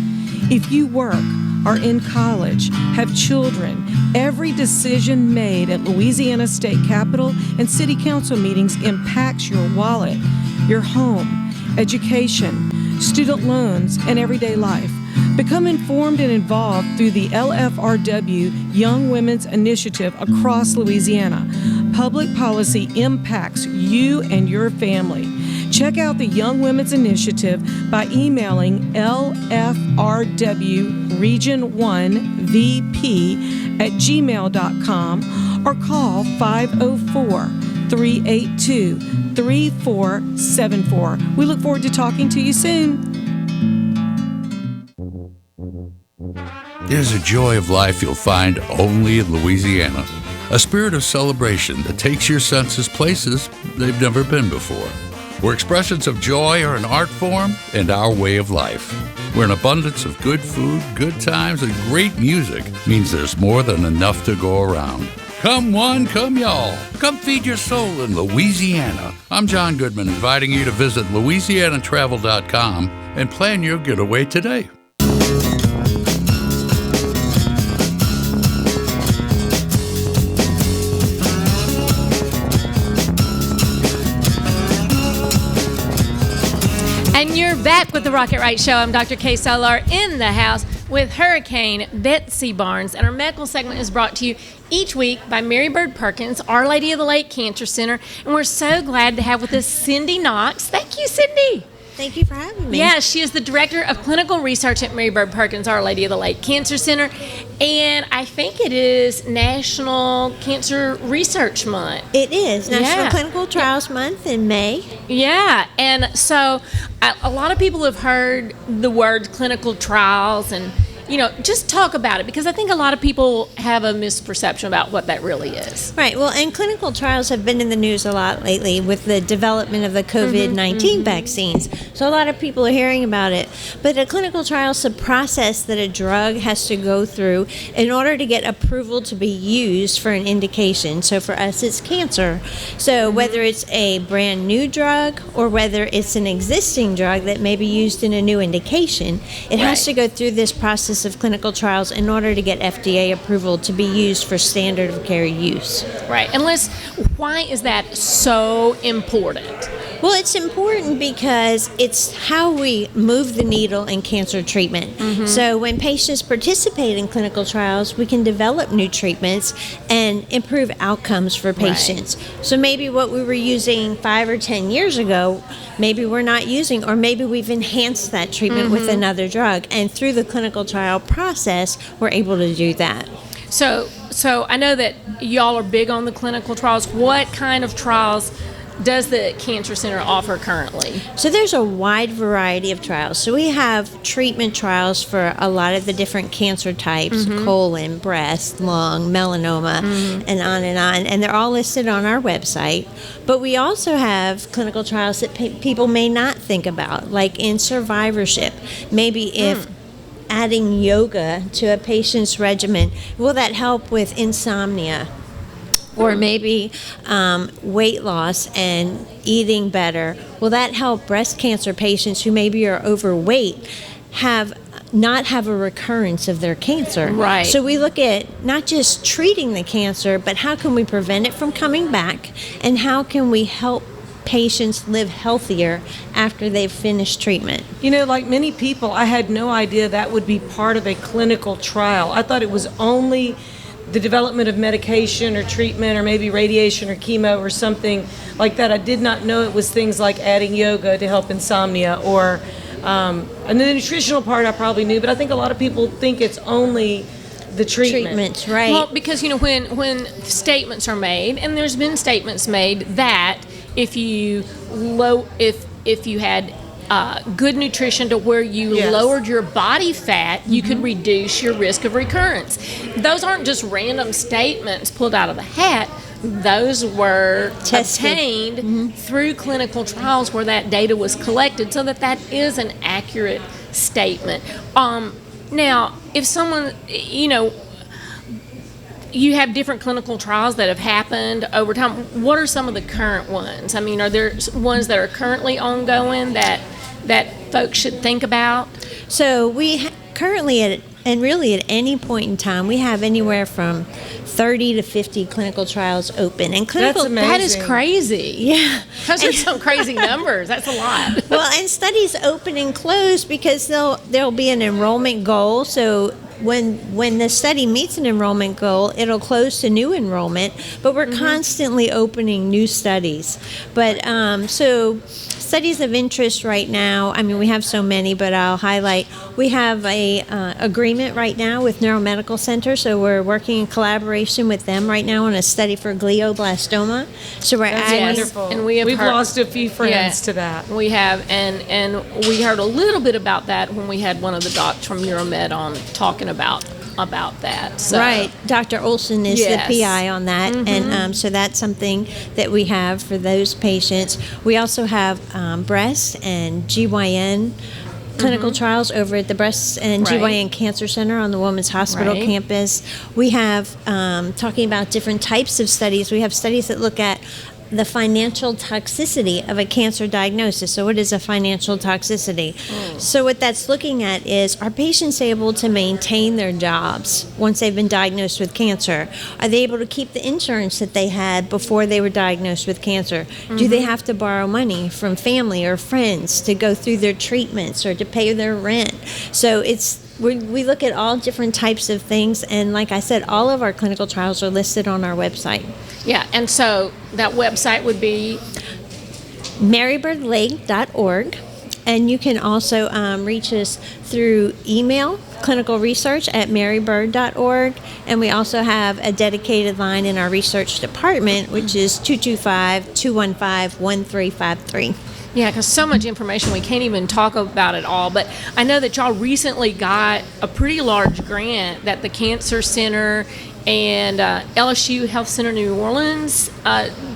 C: If you work, are in college, have children, every decision made at Louisiana State Capitol and City Council meetings impacts your wallet, your home, education, student loans, and everyday life. Become informed and involved through the LFRW Young Women's Initiative across Louisiana. Public policy impacts you and your family. Check out the Young Women's Initiative by emailing lfrwregion1vp@gmail.com or call 504-382-3474. We look forward to talking to you soon.
F: There's a joy of life you'll find only in Louisiana. A spirit of celebration that takes your senses places they've never been before. Where expressions of joy are an art form and our way of life. Where an abundance of good food, good times, and great music means there's more than enough to go around. Come one, come y'all. Come feed your soul in Louisiana. I'm John Goodman, inviting you to visit LouisianaTravel.com and plan your getaway today.
P: And you're back with the Rocket Right Show. I'm Dr. Kay Solar in the house with Hurricane Betsy Barnes. And our medical segment is brought to you each week by Mary Bird Perkins, Our Lady of the Lake Cancer Center. And we're so glad to have with us Cyndi Knox. Thank you, Cyndi.
S: Thank you for having me.
P: Yeah, she is the Director of Clinical Research at Mary Bird Perkins, Our Lady of the Lake Cancer Center. And I think it is National Cancer Research Month.
S: It is National Clinical Trials Month in May.
P: Yeah, and so a lot of people have heard the word clinical trials and, you know, just talk about it because I think a lot of people have a misperception about what that really is.
S: Right. Well, and clinical trials have been in the news a lot lately with the development of the COVID-19 vaccines. So a lot of people are hearing about it. But a clinical trial is a process that a drug has to go through in order to get approval to be used for an indication. So for us, it's cancer. So whether it's a brand new drug or whether it's an existing drug that may be used in a new indication, it has to go through this process of clinical trials in order to get FDA approval to be used for standard of care use.
P: Right. And Liz, why is that so important?
S: Well, it's important because it's how we move the needle in cancer treatment. So when patients participate in clinical trials, we can develop new treatments and improve outcomes for patients. So maybe what we were using 5 or 10 years ago, maybe we're not using, or maybe we've enhanced that treatment with another drug. And through the clinical trial process, we're able to do that.
P: So I know that y'all are big on the clinical trials. What kind of trials does the Cancer Center offer currently?
S: So there's a wide variety of trials. So we have treatment trials for a lot of the different cancer types, colon, breast, lung, melanoma, and on. And they're all listed on our website. But we also have clinical trials that people may not think about, like in survivorship. Maybe if adding yoga to a patient's regimen, will that help with insomnia? Or maybe weight loss and eating better. Will that help breast cancer patients who maybe are overweight not have a recurrence of their cancer?
P: Right.
S: So we look at not just treating the cancer, but how can we prevent it from coming back, and how can we help patients live healthier after they've finished treatment?
C: You know, like many people, I had no idea that would be part of a clinical trial. I thought it was only the development of medication or treatment or maybe radiation or chemo or something like that. I did not know it was things like adding yoga to help insomnia or, and the nutritional part I probably knew, but I think a lot of people think it's only the treatment.
S: Right.
P: Well, because, when statements are made, and there's been statements made that if you had good nutrition to where you lowered your body fat, you could reduce your risk of recurrence. Those aren't just random statements pulled out of the hat. Those were obtained through clinical trials where that data was collected, so that is an accurate statement. Now, if someone, you have different clinical trials that have happened over time. What are some of the current ones? I mean, are there ones that are currently ongoing that folks should think about?
S: So we currently, and really at any point in time, we have anywhere from 30 to 50 clinical trials open. And clinical,
C: That's amazing.
P: That is crazy.
S: Yeah.
P: Those are some crazy numbers. That's a lot.
S: Well, and studies open and close because there'll be an enrollment goal. So when the study meets an enrollment goal, it'll close to new enrollment, but we're constantly opening new studies. But so studies of interest right now, I mean, we have so many, but I'll highlight, we have a agreement right now with Neuromedical Center, so we're working in collaboration with them right now on a study for glioblastoma. So we're
C: That's
S: adding,
C: wonderful.
P: And we've
C: lost a few friends to that.
P: We have, and we heard a little bit about that when we had one of the docs from Neuromed on talking about that. So.
S: Right. Dr. Olson is
P: Yes.
S: the PI on that. And so that's something that we have for those patients. We also have breast and GYN clinical trials over at the Breast and GYN Cancer Center on the Women's Hospital campus. We have, talking about different types of studies, we have studies that look at the financial toxicity of a cancer diagnosis. So what is a financial toxicity? So what that's looking at is, are patients able to maintain their jobs once they've been diagnosed with cancer? Are they able to keep the insurance that they had before they were diagnosed with cancer? Do they have to borrow money from family or friends to go through their treatments or to pay their rent? So we look at all different types of things, and like I said, all of our clinical trials are listed on our website.
P: Yeah, and so that website would be
S: marybirdlake.org, and you can also reach us through email, clinical research at marybird.org, and we also have a dedicated line in our research department, which is 225-215-1353.
P: Yeah, because so much information, we can't even talk about it all. But I know that y'all recently got a pretty large grant that the Cancer Center and LSU Health Center New Orleans.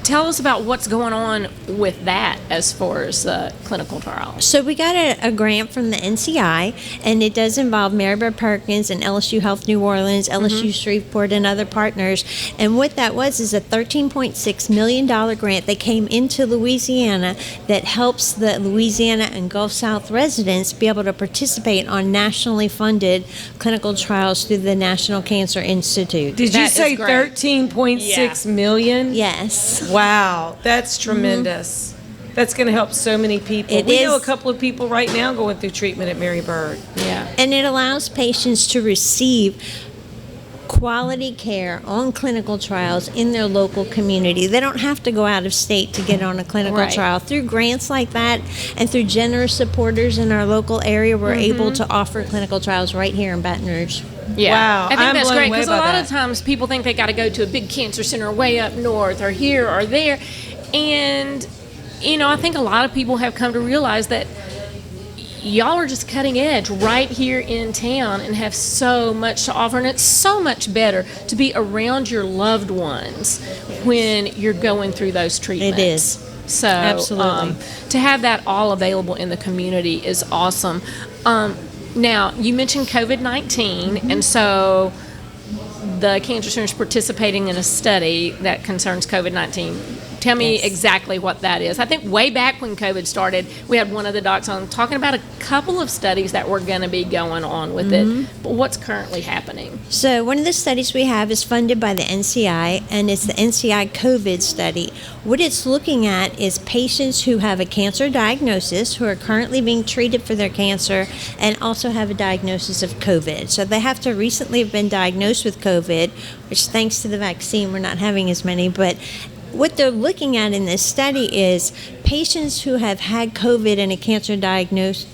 P: Tell us about what's going on with that as far as clinical trials.
S: So we got a grant from the NCI, and it does involve Mary Bird Perkins and LSU Health New Orleans, LSU Shreveport, and other partners. And what that was is a $13.6 million grant that came into Louisiana that helps the Louisiana and Gulf South residents be able to participate on nationally funded clinical trials through the National Cancer Institute.
C: Did you say 13.6 million?
S: Yes.
C: Wow, that's tremendous. That's going to help so many people. We know a couple of people right now going through treatment at Mary Bird.
P: Yeah.
S: And it allows patients to receive quality care on clinical trials in their local community. They don't have to go out of state to get on a clinical trial. Through grants like that and through generous supporters in our local area, we're able to offer clinical trials right here in Baton Rouge.
P: Yeah.
C: Wow.
P: I think that's great because a lot
C: of
P: of times people think they got to go to a big cancer center way up north or here or there. And, I think a lot of people have come to realize that y'all are just cutting edge right here in town and have so much to offer. And it's so much better to be around your loved ones when you're going through those treatments.
S: It is.
P: So
S: Absolutely.
P: To have that all available in the community is awesome. Now, you mentioned COVID-19, and so the Cancer Center is participating in a study that concerns COVID-19. Tell me exactly what that is. I think way back when COVID started, we had one of the docs on talking about a couple of studies that were going to be going on with it. But what's currently happening?
S: So one of the studies we have is funded by the NCI, and it's the NCI COVID study. What it's looking at is patients who have a cancer diagnosis, who are currently being treated for their cancer, and also have a diagnosis of COVID. So they have to recently have been diagnosed with COVID, which thanks to the vaccine, we're not having as many, but what they're looking at in this study is patients who have had COVID and a cancer diagnosis,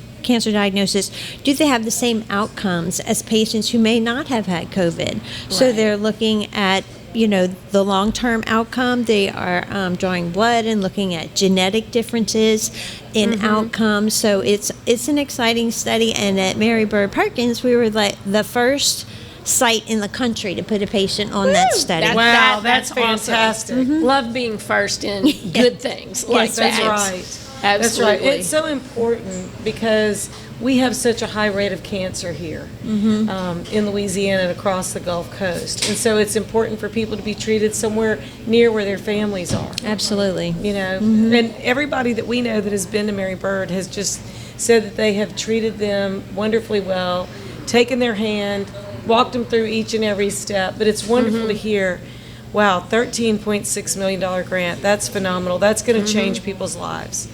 S: do they have the same outcomes as patients who may not have had COVID? So they're looking at, the long-term outcome. They are drawing blood and looking at genetic differences in outcomes. So it's an exciting study. And at Mary Bird Perkins, we were like the first site in the country to put a patient on that study.
C: That's fantastic.
P: Awesome. Love being first in good things like that.
C: That's right.
P: Absolutely.
C: That's right. It's so important because we have such a high rate of cancer here in Louisiana and across the Gulf Coast. And so it's important for people to be treated somewhere near where their families are.
S: Absolutely.
C: And everybody that we know that has been to Mary Bird has just said that they have treated them wonderfully well, taken their hand, walked them through each and every step. But it's wonderful to hear, wow, $13.6 million grant. That's phenomenal. That's going to change people's lives.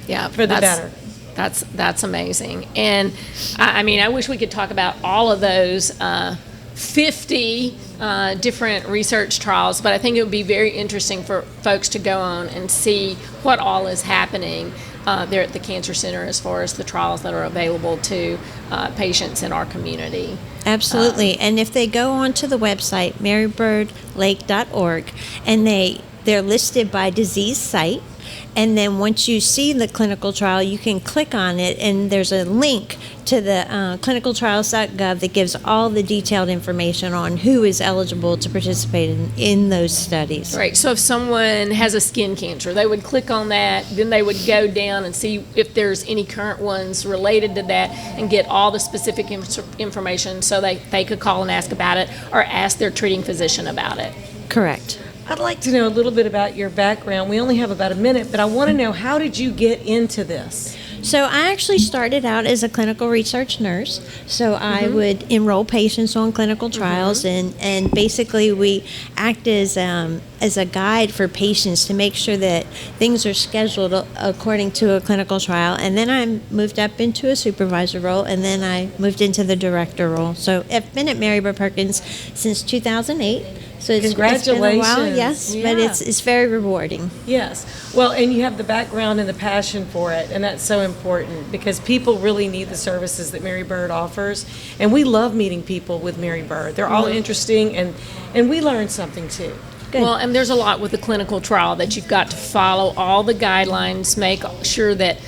P: Yeah,
C: for the better.
P: That's amazing. And I wish we could talk about all of those 50 different research trials, but I think it would be very interesting for folks to go on and see what all is happening there at the Cancer Center as far as the trials that are available to patients in our community.
S: Absolutely. And if they go onto the website, marybirdlake.org, and they're listed by disease site, and then once you see the clinical trial, you can click on it, and there's a link to the clinicaltrials.gov that gives all the detailed information on who is eligible to participate in those studies.
P: Right. So if someone has a skin cancer, they would click on that, then they would go down and see if there's any current ones related to that and get all the specific information so they could call and ask about it or ask their treating physician about it.
S: Correct.
C: I'd like to know a little bit about your background. We only have about a minute, but I want to know, how did you get into this?
S: So I actually started out as a clinical research nurse. So I would enroll patients on clinical trials, and basically we act as a guide for patients to make sure that things are scheduled according to a clinical trial. And then I moved up into a supervisor role, and then I moved into the director role. So I've been at Mary Bird Perkins since 2008. So it's been a while, yes, but it's very rewarding.
C: Yes. Well, and you have the background and the passion for it, and that's so important because people really need the services that Mary Bird offers. And we love meeting people with Mary Bird. They're all interesting, and we learn something too.
S: Good.
P: Well, and there's a lot with the clinical trial that you've got to follow all the guidelines, make sure that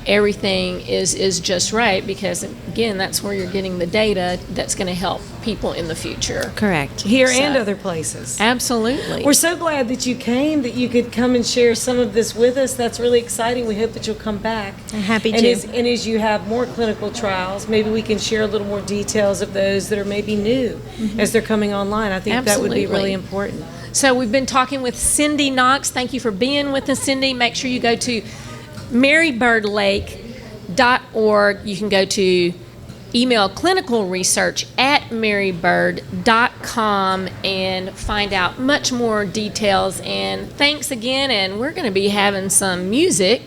P: everything is just right, because again, that's where you're getting the data that's going to help people in the future.
S: Correct.
C: Here and other places.
P: Absolutely.
C: We're so glad that you came, that you could come and share some of this with us. That's really exciting. We hope that you'll come back.
S: I'm happy
C: and
S: to.
C: And as you have more clinical trials, maybe we can share a little more details of those that are maybe new as they're coming online. I think that would be really important.
P: So we've been talking with Cyndi Knox. Thank you for being with us, Cyndi. Make sure you go to marybirdlake.org. You can go to email clinicalresearch@marybird.com and find out much more details. And thanks again. And we're going to be having some music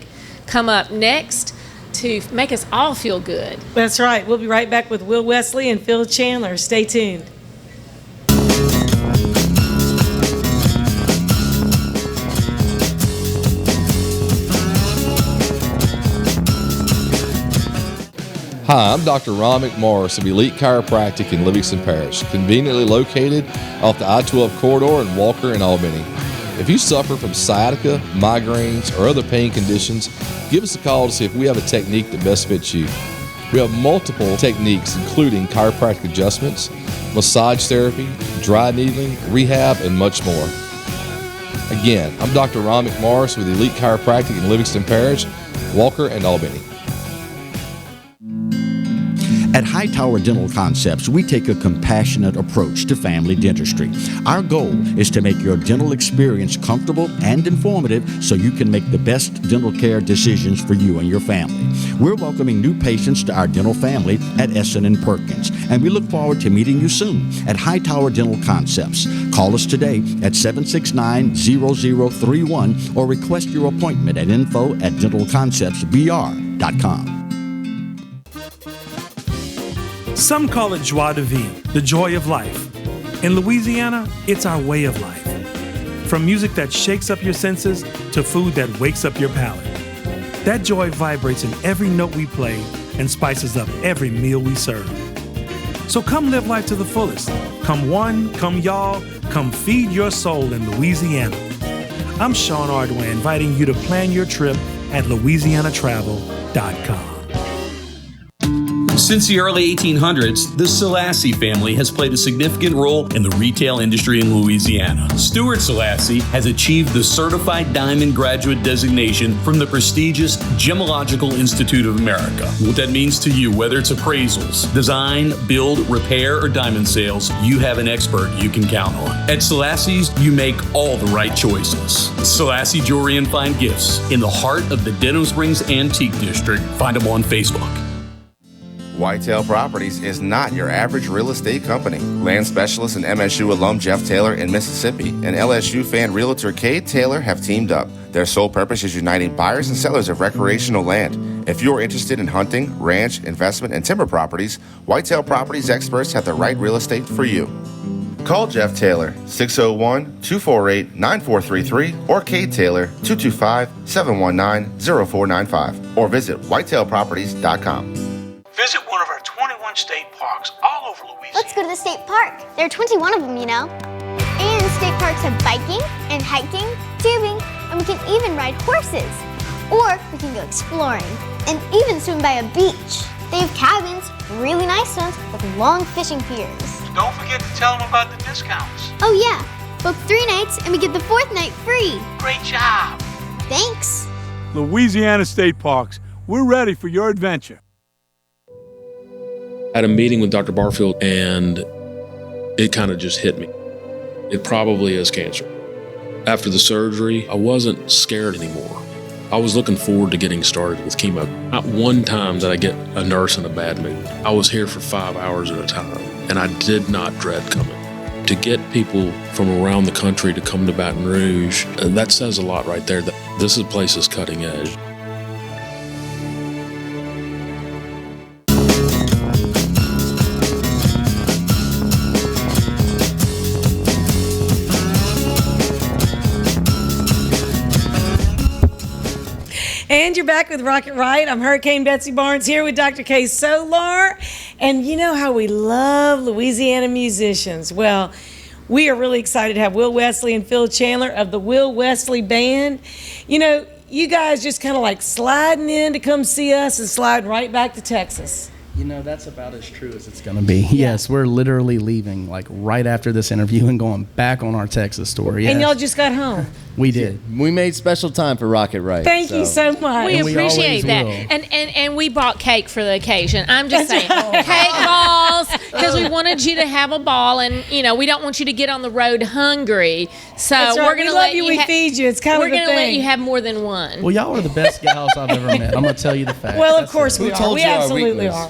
P: come up next to make us all feel good.
C: That's right. We'll be right back with Will Wesley and Phil Chandler. Stay tuned.
K: Hi, I'm Dr. Ron Mcmorris of Elite Chiropractic in Livingston Parish, conveniently located off the I-12 corridor in Walker and Albany. If you suffer from sciatica, migraines, or other pain conditions, give us a call to see if we have a technique that best fits you. We have multiple techniques, including chiropractic adjustments, massage therapy, dry needling, rehab, and much more. Again, I'm Dr. Ron Mcmorris with Elite Chiropractic in Livingston Parish, Walker, and Albany.
R: At Hightower Dental Concepts, we take a compassionate approach to family dentistry. Our goal is to make your dental experience comfortable and informative so you can make the best dental care decisions for you and your family. We're welcoming new patients to our dental family at Essen and Perkins, and we look forward to meeting you soon at Hightower Dental Concepts. Call us today at 769-0031 or request your appointment at info@dentalconceptsbr.com.
T: Some call it joie de vivre, the joy of life. In Louisiana, it's our way of life. From music that shakes up your senses to food that wakes up your palate. That joy vibrates in every note we play and spices up every meal we serve. So come live life to the fullest. Come one, come y'all, come feed your soul in Louisiana. I'm Sean Ardway, inviting you to plan your trip at louisianatravel.com.
G: Since the early 1800s, the Selassie family has played a significant role in the retail industry in Louisiana. Stuart Selassie has achieved the Certified Diamond Graduate designation from the prestigious Gemological Institute of America. What that means to you, whether it's appraisals, design, build, repair, or diamond sales, you have an expert you can count on. At Selassie's, you make all the right choices. Selassie Jewelry and Fine Gifts in the heart of the Denham Springs Antique District. Find them on Facebook.
Q: Whitetail Properties is not your average real estate company. Land specialist and MSU alum Jeff Taylor in Mississippi and LSU fan realtor Kay Taylor have teamed up. Their sole purpose is uniting buyers and sellers of recreational land. If you're interested in hunting, ranch, investment, and timber properties, Whitetail Properties experts have the right real estate for you. Call Jeff Taylor, 601-248-9433, or Kate Taylor, 225-719-0495, or visit whitetailproperties.com.
H: Visit one of our 21 state parks all over Louisiana.
I: Let's go to the state park. There are 21 of them, you know. And state parks have biking and hiking, tubing, and we can even ride horses. Or we can go exploring and even swim by a beach. They have cabins, really nice ones, with long fishing piers.
H: Don't forget to tell them about the discounts.
I: Oh yeah, book 3 nights and we get the 4th night free.
H: Great job.
I: Thanks.
J: Louisiana State Parks, we're ready for your adventure.
U: I had a meeting with Dr. Barfield and it kind of just hit me. It probably is cancer. After the surgery, I wasn't scared anymore. I was looking forward to getting started with chemo. Not one time did I get a nurse in a bad mood. I was here for 5 hours at a time and I did not dread coming. To get people from around the country to come to Baton Rouge, that says a lot right there. That this place is cutting edge.
C: And you're back with Rocket Right. I'm Hurricane Betsy Barnes here with Dr. K. Solar. And you know how we love Louisiana musicians. Well, we are really excited to have Will Wesley and Phil Chandler of the Will Wesley Band. You know, you guys just kind of like sliding in to come see us and sliding right back to Texas.
V: You know, that's about as true as it's going to be. Yes, we're literally leaving like right after this interview and going back on our Texas tour. Yes.
C: And y'all just got home.
V: We did.
W: We made special time for Rocket Right.
C: Thank you so much.
P: We appreciate that. And we bought cake for the occasion. I'm just saying. Cake balls, because we wanted you to have a ball, and, you know, we don't want you to get on the road hungry. So
C: That's right.
P: we're going to
C: let you, we feed you. It's kind of
P: We're going to let you
C: thing.
P: have more than one.
V: Well, y'all are the best gals I've ever met. I'm going to tell you the facts.
C: Well, of
V: That's
C: course
V: it.
C: we are. We absolutely are.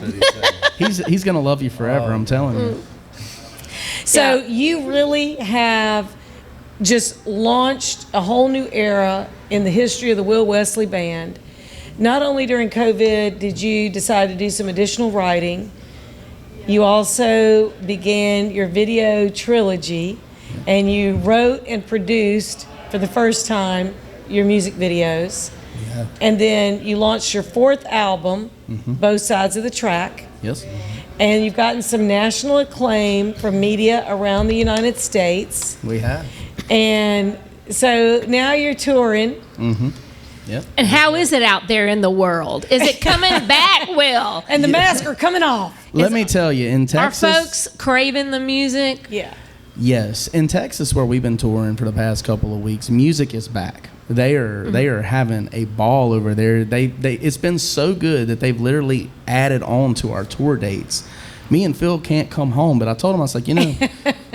V: He's going to love you forever, I'm telling you.
C: So you really have just launched a whole new era in the history of the Will Wesley Band. Not only during COVID did you decide to do some additional writing, you also began your video trilogy, and you wrote and produced for the first time your music videos. Yeah. And then you launched your 4th album, Both Sides of the Track.
V: Yes.
C: And you've gotten some national acclaim from media around the United States.
V: We have.
C: And so now you're touring.
V: Mm-hmm. Yep.
P: And how is it out there in the world? Is it coming back, Will?
C: And the masks are coming off.
V: Let me tell you, in Texas...
P: Are folks craving the music?
C: Yeah.
V: Yes. In Texas, where we've been touring for the past couple of weeks, music is back. They are having a ball over there. It's been so good that they've literally added on to our tour dates. Me and Phil can't come home, but I told him, I was like,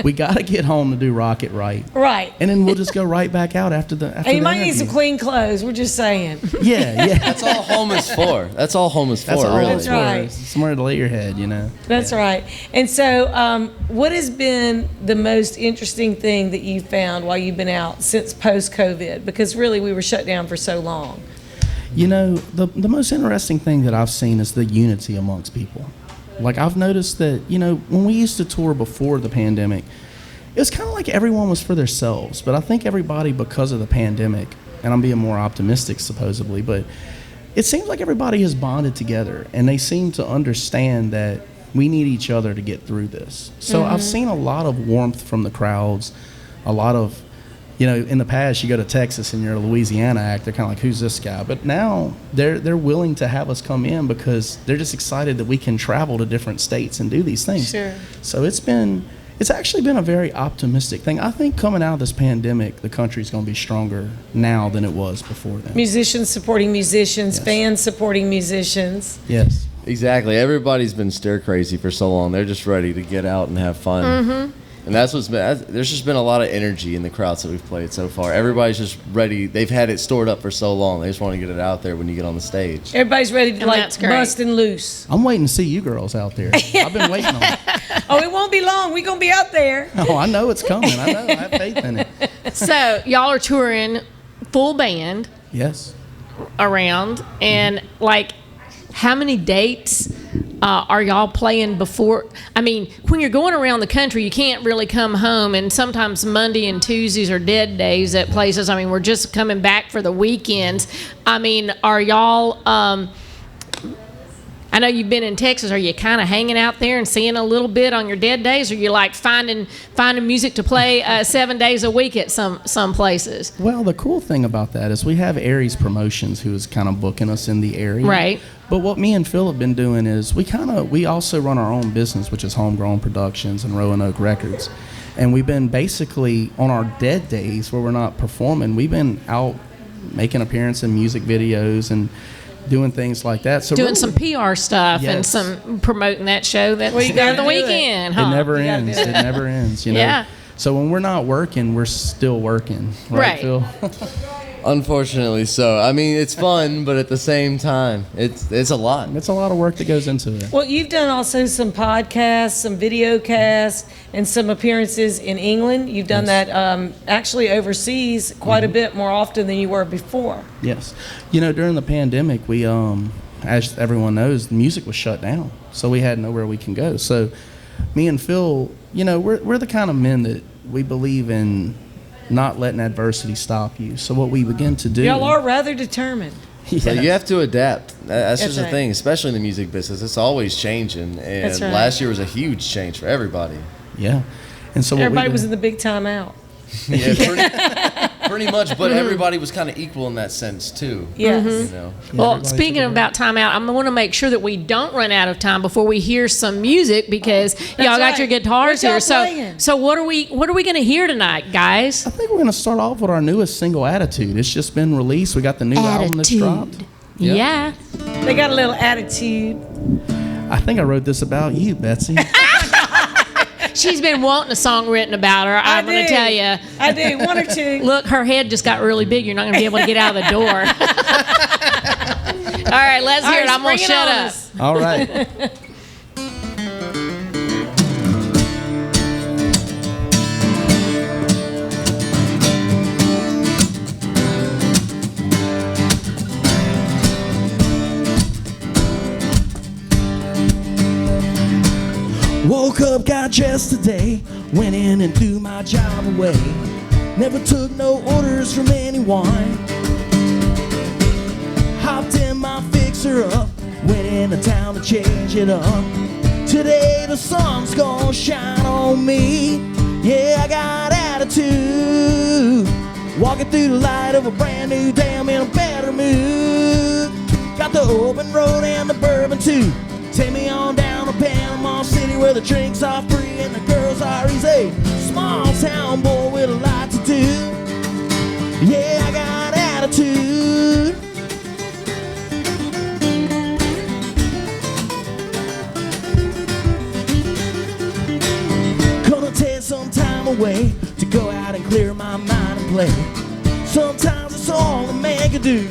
V: we got to get home to do Rocket Right.
C: Right.
V: And then we'll just go right back out after the
C: And you might need some clean clothes. We're just saying.
V: Yeah.
W: That's all home is for. That's all home is for,
V: That's all
W: really.
V: it's for.
C: right.
V: Somewhere to lay your head,
C: That's right. And so what has been the most interesting thing that you found while you've been out since post-COVID? Because really we were shut down for so long.
V: The most interesting thing that I've seen is the unity amongst people. Like, I've noticed that, when we used to tour before the pandemic, it was kind of like everyone was for themselves. But I think everybody, because of the pandemic, and I'm being more optimistic supposedly, but it seems like everybody has bonded together, and they seem to understand that we need each other to get through this. So I've seen a lot of warmth from the crowds, a lot of, in the past, you go to Texas and you're a Louisiana act, they're kind of like, who's this guy? But now they're willing to have us come in because they're just excited that we can travel to different states and do these things.
C: Sure.
V: So it's actually been a very optimistic thing. I think coming out of this pandemic, the country's going to be stronger now than it was before then.
C: Musicians supporting musicians,
V: Yes.
C: Fans supporting musicians.
V: Yes.
W: Exactly. Everybody's been stir crazy for so long. They're just ready to get out and have fun.
C: Mm-hmm.
W: And that's what's been, there's just been a lot of energy in the crowds that we've played so far. Everybody's just ready. They've had it stored up for so long. They just want to get it out there when you get on the stage.
C: Everybody's ready to
D: that's great.
C: bust and loose.
V: I'm waiting to see you girls out there. I've been waiting on it.
C: Oh, it won't be long. We're going to be out there.
V: Oh, I know it's coming. I know. I have faith in it.
D: So y'all are touring full band
V: Yes.
D: around, and how many dates are y'all playing before? I mean, when you're going around the country, you can't really come home, and sometimes Monday and Tuesdays are dead days at places. I mean, we're just coming back for the weekends. I mean, are y'all, I know you've been in Texas. Are you kind of hanging out there and seeing a little bit on your dead days? Or are you finding music to play 7 days a week at some places?
V: Well, the cool thing about that is we have Aries Promotions who is kind of booking us in the area.
D: Right.
V: But what me and Phil have been doing is we also run our own business, which is Homegrown Productions and Roanoke Records. And we've been basically on our dead days where we're not performing, we've been out making appearances in music videos and doing things like that. So
D: doing
V: really,
D: some PR stuff and
V: Yes.
D: some promoting that show that's
C: Well, you gotta
D: on the
C: do it.
D: weekend, huh?
V: It never ends. It never ends.
D: Yeah.
V: So when we're not working, we're still working.
D: Right.
V: Phil?
W: Unfortunately so. I mean, it's fun, but at the same time, it's a lot.
V: It's a lot of work that goes into it.
C: Well, you've done also some podcasts, some video casts, and some appearances in England. You've done that actually overseas quite a bit more often than you were before.
V: Yes. During the pandemic, we, as everyone knows, music was shut down. So we had nowhere we can go. So me and Phil, we're the kind of men that we believe in not letting adversity stop you. So what we begin to do...
C: Y'all are rather determined.
W: So you have to adapt. That's just the
C: right.
W: thing, especially in the music business. It's always changing. And
C: That's right.
W: last year was a huge change for everybody.
V: Yeah. And so
C: Everybody was in the big time out.
W: Yeah, pretty much, but everybody was kind of equal in that sense too.
C: Yes.
D: Well, speaking about timeout, I want to make sure that we don't run out of time before we hear some music because y'all got
C: right.
D: your guitars
C: What y'all
D: here.
C: playing?
D: So what are we going to hear tonight, guys?
V: I think we're going to start off with our newest single, Attitude. It's just been released. We got the new album that's dropped. Yep.
D: Yeah.
C: They got a little attitude.
V: I think I wrote this about you, Betsy.
D: She's been wanting a song written about her. I'm going to tell you.
C: I do. One or two.
D: Look, her head just got really big. You're not going to be able to get out of the door. All right, let's hear it. I'm going to shut up.
V: All right. Woke up, got dressed today, went in and threw my job away. Never took no orders from anyone. Hopped in my fixer-up, went into town to change it up. Today the sun's gonna shine on me. Yeah, I got attitude. Walking through the light of a brand new day, I'm in a better mood. Got the open road and the bourbon too. Take me on down to Panama City where the drinks are free and the girls are easy. Small town boy with a lot to do. Yeah, I got
A: walk-a-doo.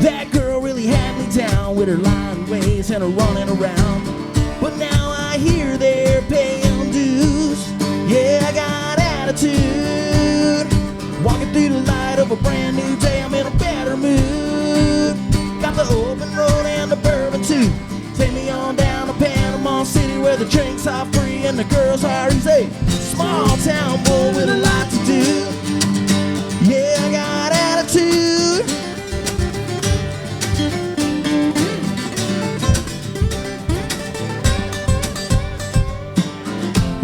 A: That girl really had me down with her lying ways and her running around. But now I hear they're paying dues. Yeah, I got attitude. Walking through the light of a brand new day, I'm in a better mood. Got the open road and the bourbon too. Take me on down to Panama City where the drinks are free and the girls are easy. Small town boy with a lot to do. Yeah, I got attitude.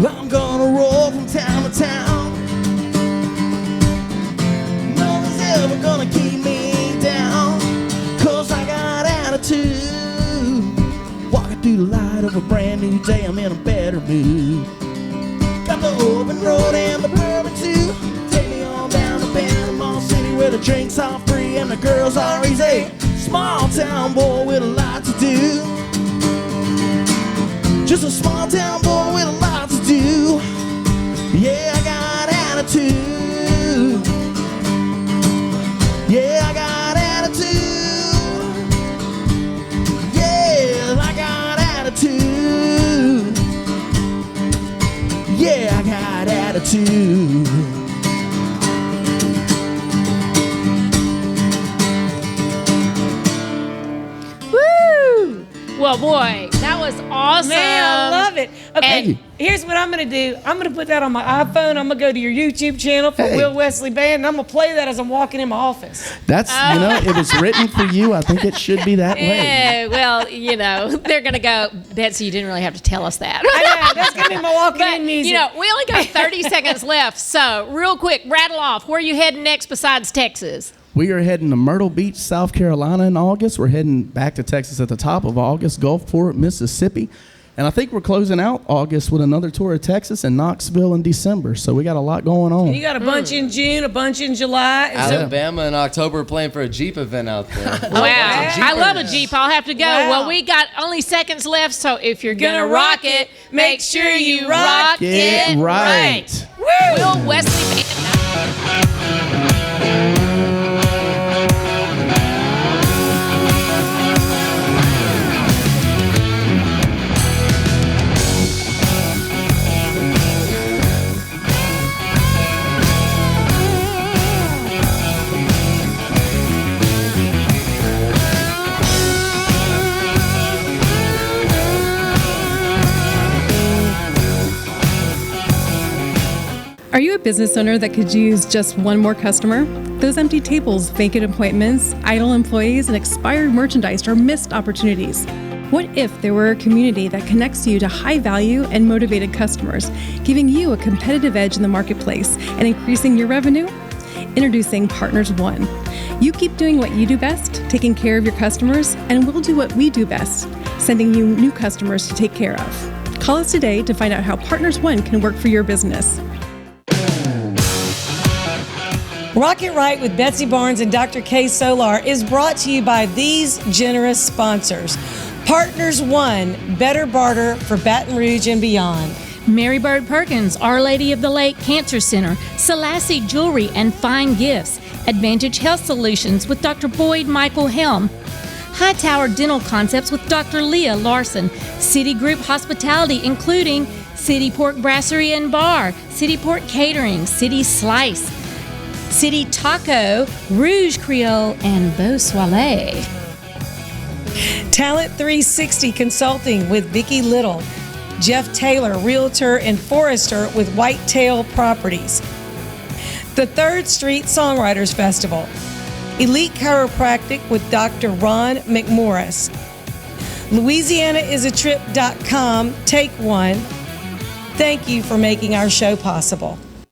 A: I'm gonna roll from town to town. No one's ever gonna keep me down, 'cause I got attitude. Walking through the light of a brand new day, I'm in a better mood. Got the open road and the bourbon too. Take me on down to Panama City where the drinks are free and the girls are easy. Small town boy with a lot to do. Just a small town boy with a lot to do. Yeah, I got attitude. Yeah, I got attitude. Yeah, I got attitude. Yeah, I got attitude.
P: Woo! Well, boy, that was awesome.
C: Man, I love it. Okay,
P: And-
C: here's what I'm going to do. I'm going to put that on my iPhone. I'm going to go to your YouTube channel for Will Wesley Band, and I'm going to play that as I'm walking in my office.
V: That's, it was written for you. I think it should be that way.
P: Yeah, well, they're going to go, Betsy, you didn't really have to tell us that.
C: I know, that's going to be my walking in music.
P: We only got 30 seconds left, so real quick, rattle off. Where are you heading next besides Texas?
V: We are heading to Myrtle Beach, South Carolina in August. We're heading back to Texas at the top of August, Gulfport, Mississippi. And I think we're closing out August with another tour of Texas and Knoxville in December. So we got a lot going on.
C: And you got a bunch in June, a bunch in July. And
W: Alabama in October playing for a Jeep event out there.
P: Wow. I love a Jeep. I'll have to go.
C: Wow.
P: Well, we got only seconds left, so if you're going to rock it, make sure you rock it right.
C: Woo!
P: Will Wesley Band.
B: Are you a business owner that could use just one more customer? Those empty tables, vacant appointments, idle employees, and expired merchandise are missed opportunities. What if there were a community that connects you to high-value and motivated customers, giving you a competitive edge in the marketplace and increasing your revenue? Introducing Partners One. You keep doing what you do best, taking care of your customers, and we'll do what we do best, sending you new customers to take care of. Call us today to find out how Partners One can work for your business.
C: Rock It Right with Betsy Barnes and Dr. K. Solar is brought to you by these generous sponsors. Partners One, better barter for Baton Rouge and beyond.
P: Mary Bird Perkins, Our Lady of the Lake Cancer Center, Selassie Jewelry and Fine Gifts, Advantage Health Solutions with Dr. Boyd Michael Helm, Hightower Dental Concepts with Dr. Leah Larson, City Group Hospitality including City Pork Brasserie and Bar, City Pork Catering, City Slice, City Taco, Rouge Creole, and Beau Soleil.
C: Talent 360 Consulting with Vicki Little. Jeff Taylor, Realtor and Forester with Whitetail Properties. The 3rd Street Songwriters Festival. Elite Chiropractic with Dr. Ron Mcmorris. LouisianaIsATrip.com. Take one. Thank you for making our show possible.